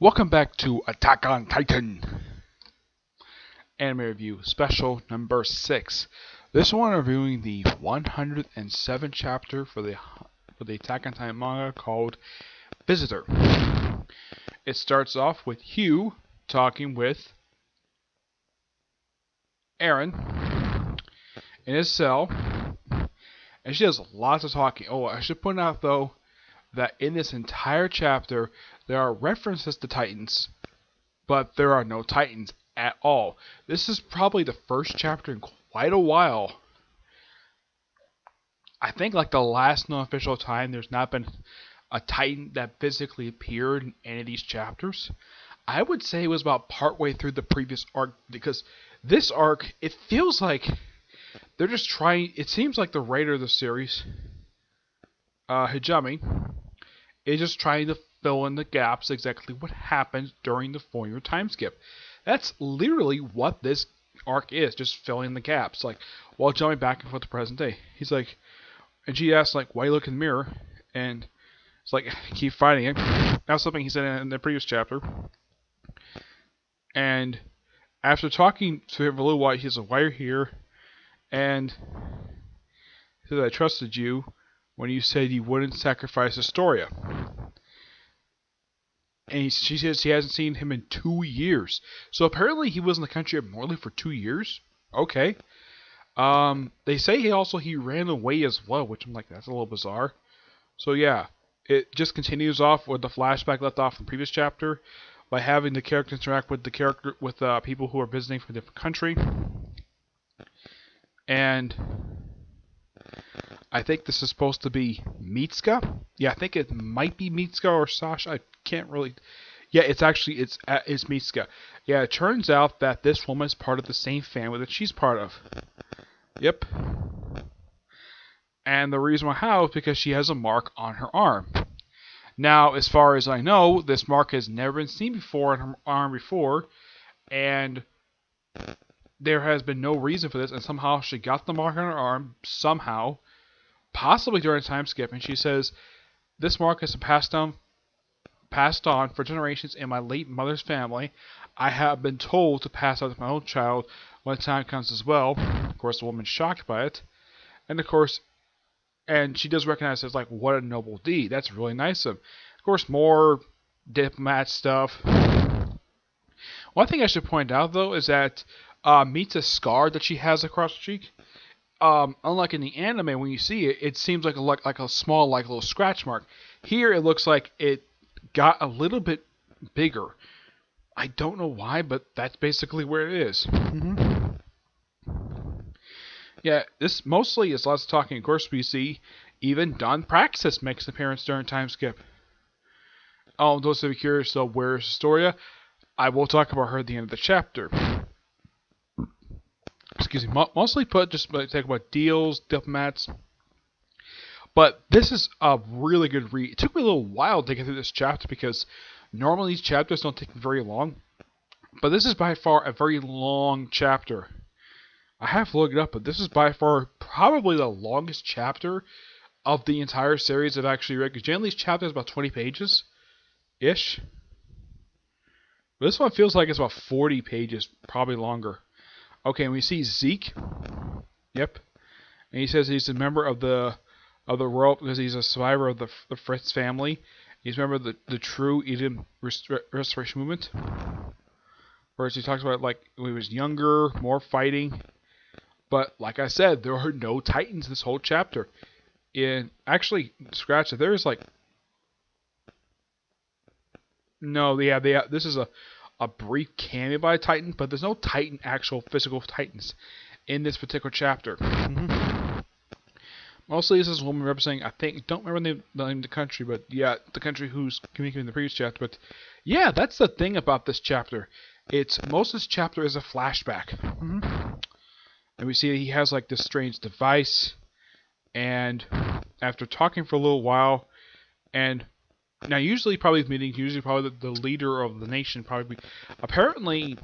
Welcome back to Attack on Titan Anime Review Special number 6. This one reviewing the 107th chapter for the Attack on Titan manga called Visitor. It starts off with Hugh talking with Eren in his cell, and she does lots of talking. Oh, I should point out though that in this entire chapter there are references to Titans, but there are no Titans at all. This is probably the first chapter in quite a while. I think like the last non-official time there's not been a Titan that physically appeared in any of these chapters. I would say it was about partway through the previous arc, because this arc, it feels like they're just trying. It seems like the writer of the series, Hijami, is just trying to fill in the gaps exactly what happened during the 4-year time skip. That's literally what this arc is, just filling the gaps, like while jumping back and forth to present day. He's like, and she asks like, why you look in the mirror? And it's like, keep fighting it. That's something he said in the previous chapter. And after talking to him for a little while, he's like, why are you here? And he said, I trusted you when you said you wouldn't sacrifice Astoria. And she says she hasn't seen him in 2 years. So apparently he was in the country of Morley for 2 years. Okay. They say he ran away as well, which I'm like, that's a little bizarre. So yeah, it just continues off with the flashback left off in the previous chapter by having the character interact with people who are visiting from a different country. And I think this is supposed to be Mitsuka. Yeah, I think it might be Mitsuka or Sasha. I can't really. Yeah, it's Mitsuka. Yeah, it turns out that this woman is part of the same family that she's part of. Yep. And the reason how is because she has a mark on her arm. Now, as far as I know, this mark has never been seen before on her arm before, and there has been no reason for this, and somehow she got the mark on her arm, somehow, possibly during a time skip, and she says, this mark has been passed on for generations in my late mother's family. I have been told to pass on to my own child when the time comes as well. Of course, the woman's shocked by it. And of course, and she does recognize it as like, what a noble deed. That's really nice of him. Of course, more diplomat stuff. One thing I should point out, though, is that Mita's scar that she has across the cheek, unlike in the anime, when you see it, it seems like a small, like little scratch mark. Here, it looks like it got a little bit bigger. I don't know why, but that's basically where it is. Yeah, this mostly is lots of talking. Of course, we see even Dawn Praxis makes an appearance during time skip. Oh, those of you curious, so where's Astoria? I will talk about her at the end of the chapter. Excuse me, mostly just talk about deals, diplomats. But this is a really good read. It took me a little while to get through this chapter because normally these chapters don't take very long. But this is by far a very long chapter. I have to look it up, but this is by far probably the longest chapter of the entire series I've actually read. Because generally these chapters are about 20 pages-ish. But this one feels like it's about 40 pages, probably longer. Okay, and we see Zeke. Yep. And he says he's a member of the royal, because he's a survivor of the Fritz family. He's a member of the true Eden Restoration Movement. Whereas he talks about like when he was younger, more fighting. But like I said, there are no Titans this whole chapter. And actually, scratch it. There's like no, yeah, this is a brief cameo by a Titan, but there's no Titan, actual physical Titans in this particular chapter. Mostly this is a woman representing, I think, don't remember the name of the country, but yeah, the country who's communicating in the previous chapter. But yeah, that's the thing about this chapter. Most of this chapter is a flashback. And we see he has like this strange device, and after talking for a little while, and now usually probably the leader of the nation apparently,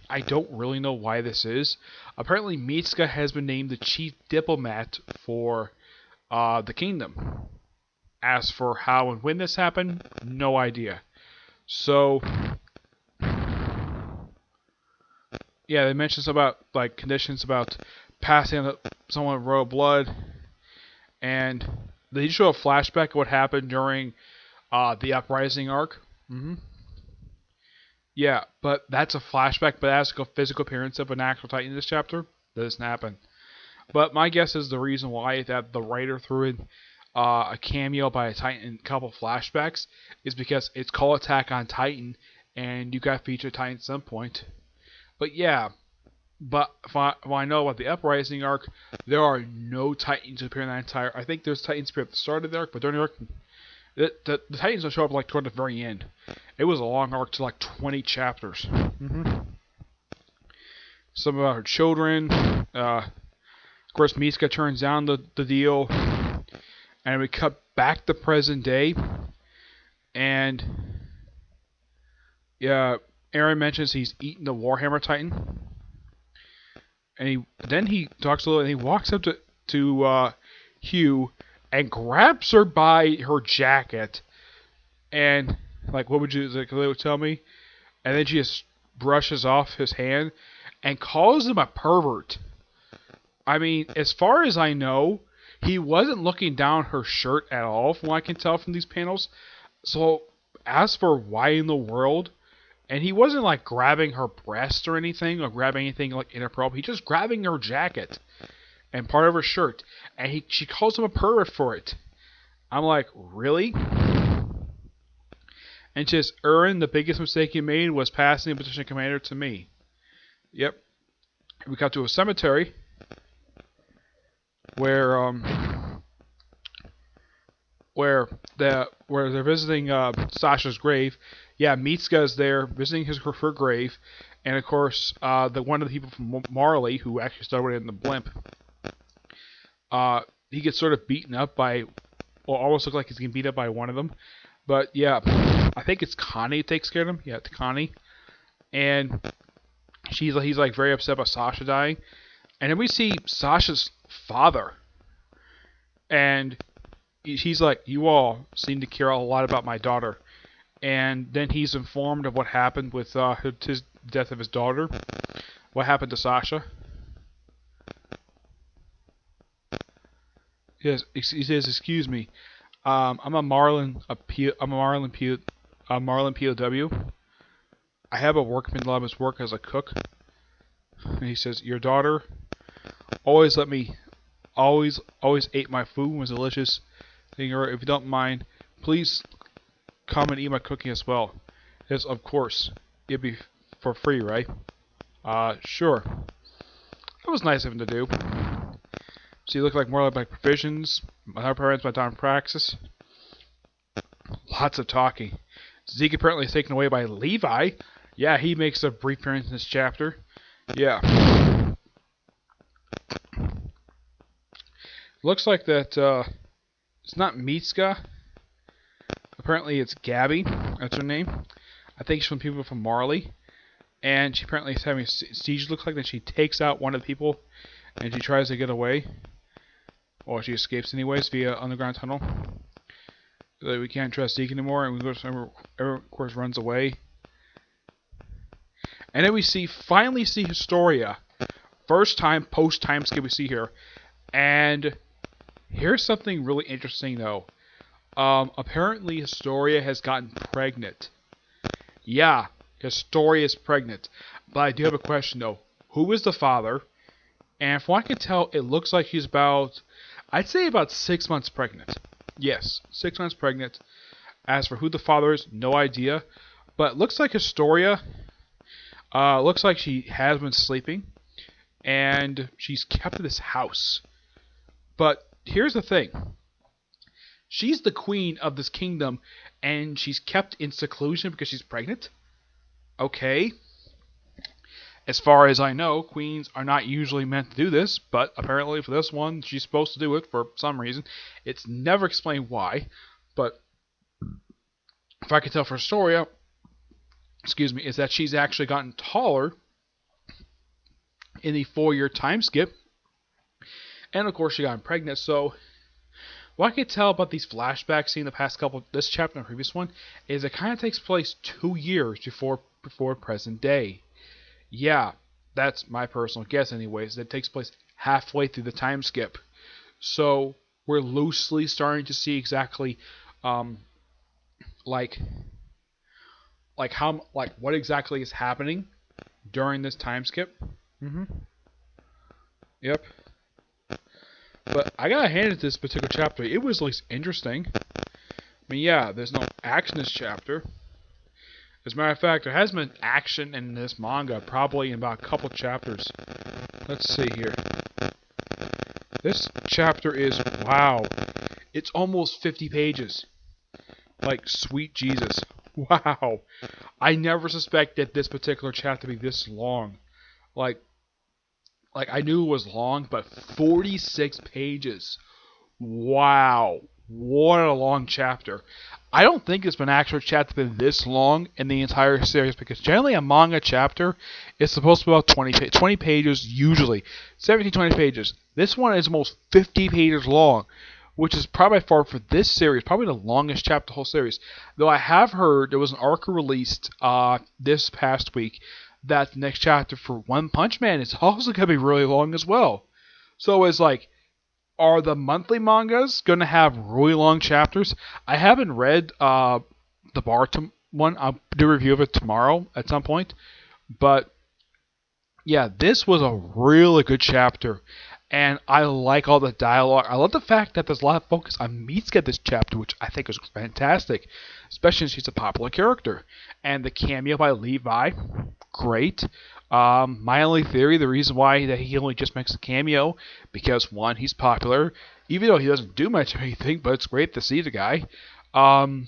I don't really know why this is. Apparently Mitsuka has been named the chief diplomat for the kingdom. As for how and when this happened, no idea. So yeah, they mentioned something about like conditions about passing someone with royal blood, and they show a flashback of what happened during the uprising arc. Yeah, but that's a flashback, but that's a physical appearance of an actual Titan in this chapter. That doesn't happen. But my guess is the reason why that the writer threw in a cameo by a Titan in a couple flashbacks is because it's called Attack on Titan, and you got to feature Titan at some point. But yeah, but if I know about the Uprising arc, there are no Titans appear in that entire. I think there's Titans appear at the start of the arc, but during the arc, the Titans don't show up like toward the very end. It was a long arc to like 20 chapters. Some about her children. Of course, Mitsuka turns down the deal, and we cut back to present day, and yeah, Eren mentions he's eaten the Warhammer Titan, and then he talks a little, and he walks up to Hugh and grabs her by her jacket, and like, what would you tell me? And then she just brushes off his hand and calls him a pervert. I mean, as far as I know, he wasn't looking down her shirt at all, from what I can tell from these panels. So, as for why in the world, and he wasn't like grabbing her breast or anything, or grabbing anything like inappropriate. He's just grabbing her jacket and part of her shirt, and she calls him a pervert for it. I'm like, really? And just Eren, the biggest mistake you made was passing the position commander to me. Yep. We got to a cemetery where they're visiting Sasha's grave. Yeah, Mitsuka's there visiting her grave, and of course one of the people from Marley, who actually started in the blimp, he gets sort of beaten up by, well, almost looks like he's getting beat up by one of them. But yeah, I think it's Connie who takes care of him. Yeah, it's Connie, and he's like very upset about Sasha dying, and then we see Sasha's father, and he's like, "You all seem to care a lot about my daughter," and then he's informed of what happened with his death of his daughter. What happened to Sasha? He says, "Excuse me, I'm a Marlin POW. I have a workman that loves work as a cook." And he says, "Your daughter always ate my food and was delicious. If you don't mind, please come and eat my cooking as well." Yes, of course. It'd be for free, right? Sure. That was nice of him to do. So you look like more like provisions. My parents, my time praxis. Lots of talking. Zeke apparently is taken away by Levi. Yeah, he makes a brief appearance in this chapter. Yeah. Looks like that it's not Mitsuka. Apparently it's Gabby. That's her name. I think she's from people from Marley. And she apparently is having a siege. Looks like that she takes out one of the people and she tries to get away. Or she escapes anyways via underground tunnel. We can't trust Zeke anymore, and everyone, of course, runs away. And then we finally see Historia. First time, post-time skip we see here. And here's something really interesting, though. Apparently Historia has gotten pregnant. Yeah, Historia is pregnant. But I do have a question, though. Who is the father? And from what I can tell, it looks like she's I'd say about 6 months pregnant. Yes, 6 months pregnant. As for who the father is, no idea. But it looks like Historia, looks like she has been sleeping. And she's kept in this house. But here's the thing. She's the queen of this kingdom, and she's kept in seclusion because she's pregnant? Okay. As far as I know, queens are not usually meant to do this, but apparently for this one, she's supposed to do it for some reason. It's never explained why, but if I could tell for Historia, is that she's actually gotten taller in the 4-year time skip, and of course she got pregnant, so what I can tell about these flashbacks seen in the past couple, this chapter and the previous one, is it kind of takes place 2 years before present day. Yeah, that's my personal guess, anyways. It takes place halfway through the time skip, so we're loosely starting to see exactly, like what exactly is happening during this time skip. Yep. But I gotta hand it to this particular chapter. It was at least interesting. I mean, yeah, there's no action in this chapter. As a matter of fact, there has been action in this manga probably in about a couple chapters. Let's see here. This chapter is, wow, it's almost 50 pages. Like, sweet Jesus. Wow. I never suspected this particular chapter to be this long. Like I knew it was long, but 46 pages. Wow. What a long chapter. I don't think it's been an actual chapter been this long in the entire series, because generally a manga chapter is supposed to be about 20 pages usually. 17, 20 pages. This one is almost 50 pages long, which is probably far for this series, probably the longest chapter of the whole series. Though I have heard there was an arc released this past week that the next chapter for One Punch Man is also going to be really long as well. So it's like, are the monthly mangas going to have really long chapters? I haven't read the Boruto one. I'll do a review of it tomorrow at some point. But yeah, this was a really good chapter. And I like all the dialogue. I love the fact that there's a lot of focus on Mitsuki this chapter, which I think is fantastic, especially since she's a popular character. And the cameo by Levi, great. My only theory, the reason why that he only just makes a cameo, because one, he's popular, even though he doesn't do much of anything, but it's great to see the guy. And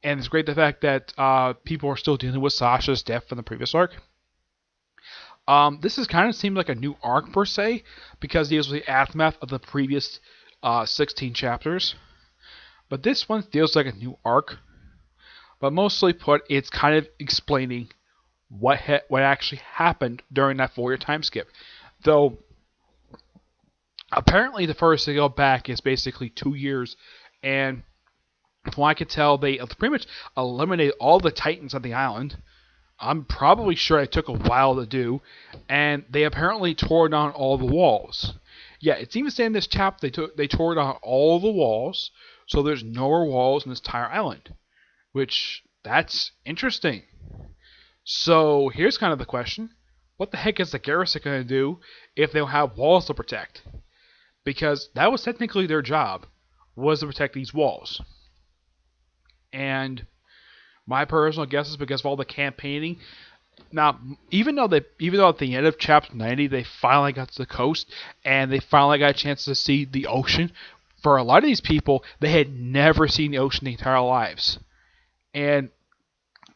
it's great the fact that people are still dealing with Sasha's death from the previous arc. This has kind of seemed like a new arc per se, because it was the aftermath of the previous 16 chapters. But this one feels like a new arc. But mostly put, it's kind of explaining what actually happened during that 4-year time skip. Though, apparently the first to go back is basically 2 years, and from what I could tell, they pretty much eliminated all the Titans on the island. I'm probably sure it took a while to do, and they apparently tore down all the walls. Yeah, it's even saying in this chapter they tore down all the walls, so there's no more walls in this entire island, which, that's interesting. So here's kind of the question: what the heck is the garrison going to do if they don't have walls to protect? Because that was technically their job, was to protect these walls. And my personal guess is because of all the campaigning. Now, even though at the end of chapter 90 they finally got to the coast and they finally got a chance to see the ocean, for a lot of these people, they had never seen the ocean their entire lives. And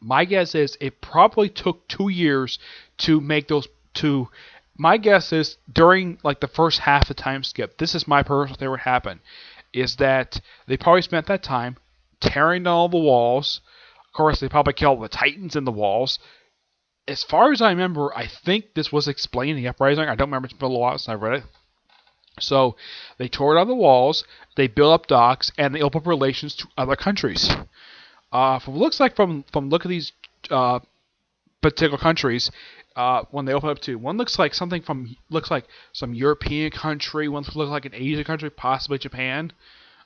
my guess is it probably took 2 years to make those two. My guess is during like the first half of the time skip, this is my personal theory what happened, is that they probably spent that time tearing down all the walls. Of course, they probably killed the Titans in the walls. As far as I remember, I think this was explained in the Uprising. I don't remember, it's been a while since I read it. So, they tore down the walls, they built up docks, and they opened up relations to other countries. From looks like from look at these particular countries, when they open up to one looks like some European country, one looks like an Asian country, possibly Japan.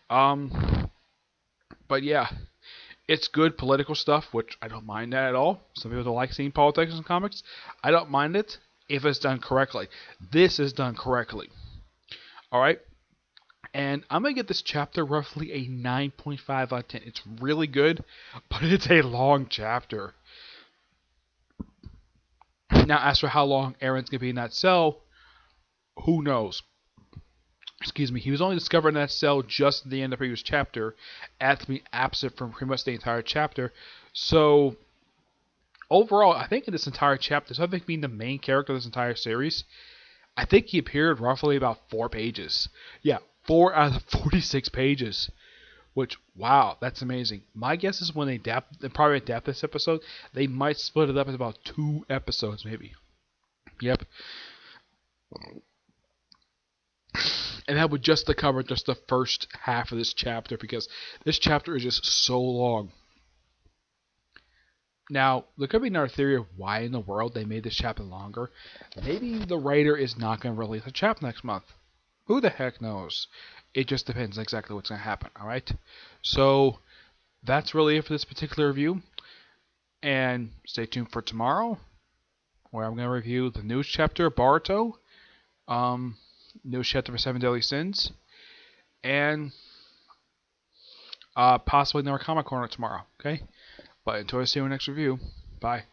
But yeah, it's good political stuff, which I don't mind that at all. Some people don't like seeing politics in comics. I don't mind it if it's done correctly. This is done correctly. Alright? And I'm going to give this chapter roughly a 9.5 out of 10. It's really good, but it's a long chapter. Now, as for how long Eren's going to be in that cell, who knows? Excuse me, he was only discovered in that cell just at the end of the previous chapter, after being absent from pretty much the entire chapter. So, overall, I think in this entire chapter, so I think being the main character of this entire series, I think he appeared roughly about 4 pages. Yeah, 4 out of 46 pages. Which, wow, that's amazing. My guess is when they probably adapt this episode, they might split it up into about 2 episodes, maybe. Yep. And that would just to cover just the first half of this chapter, because this chapter is just so long. Now, there could be another theory of why in the world they made this chapter longer. Maybe the writer is not going to release a chapter next month. Who the heck knows? It just depends exactly what's going to happen, alright? So, that's really it for this particular review. And stay tuned for tomorrow, where I'm going to review the newest chapter of Boruto. Newest chapter for 7 Deadly Sins. And possibly another Comic Corner tomorrow, okay? But until I see you in the next review, bye.